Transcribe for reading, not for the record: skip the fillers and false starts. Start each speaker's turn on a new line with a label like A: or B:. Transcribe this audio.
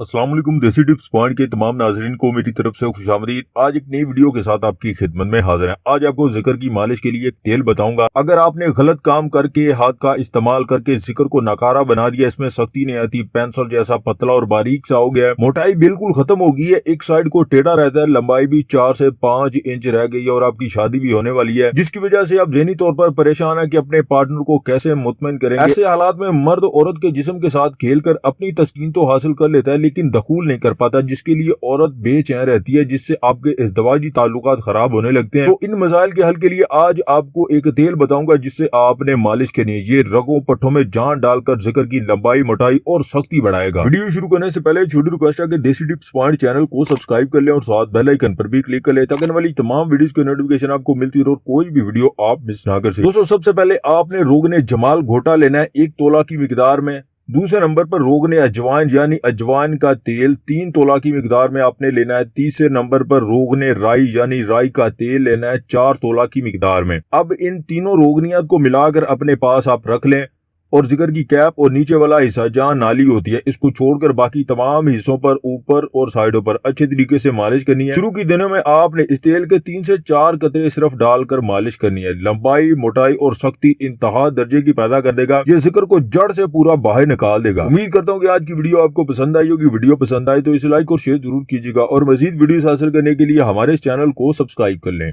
A: अस्सलाम वालेकुम। देसी टिप्स पॉइंट के तमाम नाजरीन को मेरी तरफ से खुशामदीद। आज एक नई वीडियो के साथ आपकी खिदमत में हाजिर है। आज आपको जिक्र की मालिश के लिए एक तेल बताऊंगा। अगर आपने गलत काम करके हाथ का इस्तेमाल करके जिक्र को नकारा बना दिया, इसमें सख्ती नहीं आती, पेंसिल जैसा पतला और बारीक सा हो गया है, मोटाई बिल्कुल खत्म हो गई है, एक साइड को टेढ़ा रहता है, लंबाई भी 4 से 5 इंच रह गई है और आपकी शादी भी होने वाली है, जिसकी वजह से आप ज़हनी तौर पर परेशान है कि अपने पार्टनर को कैसे मुतमईन करेंगे। ऐसे हालात में मर्द औरत के जिस्म के साथ खेलकर अपनी तस्कीन तो हासिल कर लेता है लेकिन दखूल नहीं कर पाता, जिसके लिए औरत बेचैन रहती है, जिससे आपके इज़्दिवाजी ताल्लुकात खराब होने लगते हैं। तो इन मसाइल के हल के लिए आज आपको एक तेल बताऊंगा जिससे आपने मालिश करनी है। ये रगों पट्टों में जान डालकर जिक्र की लंबाई, मोटाई और सख्ती बढ़ाएगा। वीडियो शुरू करने से पहले छोटी रिक्वेस्ट है कि देसी टिप्स पॉइंट चैनल को सब्सक्राइब कर ले और साथ बेल आइकन पर भी क्लिक कर ले ताकि आने वाली तमाम वीडियोस की नोटिफिकेशन आपको मिलती रहे और कोई भी वीडियो आप मिस ना कर सके। दोस्तों, सबसे पहले आपने रोगने जमाल घोटा लेना है 1 तोला की मिकदार में। दूसरे नंबर पर रोगने अजवाइन यानी अजवाइन का तेल 3 तोला की मिकदार में आपने लेना है। तीसरे नंबर पर रोगने राई यानी राई का तेल लेना है 4 तोला की मिकदार में। अब इन तीनों रोगनियत को मिलाकर अपने पास आप रख लें और जिगर की कैप और नीचे वाला हिस्सा जहाँ नाली होती है इसको छोड़कर बाकी तमाम हिस्सों पर, ऊपर और साइडों पर अच्छे तरीके से मालिश करनी है। शुरू के दिनों में आपने इस तेल के 3 से 4 कतरे सिर्फ डालकर मालिश करनी है। लंबाई, मोटाई और सख्ती इंतहा दर्जे की पैदा कर देगा। ये जिक्र को जड़ से पूरा बाहर निकाल देगा। उम्मीद करता हूँ कि आज की वीडियो आपको पसंद आई होगी। वीडियो पसंद आए तो इसे लाइक और शेयर जरूर कीजिएगा और मजीद वीडियो हासिल करने के लिए हमारे इस चैनल को सब्सक्राइब कर लें।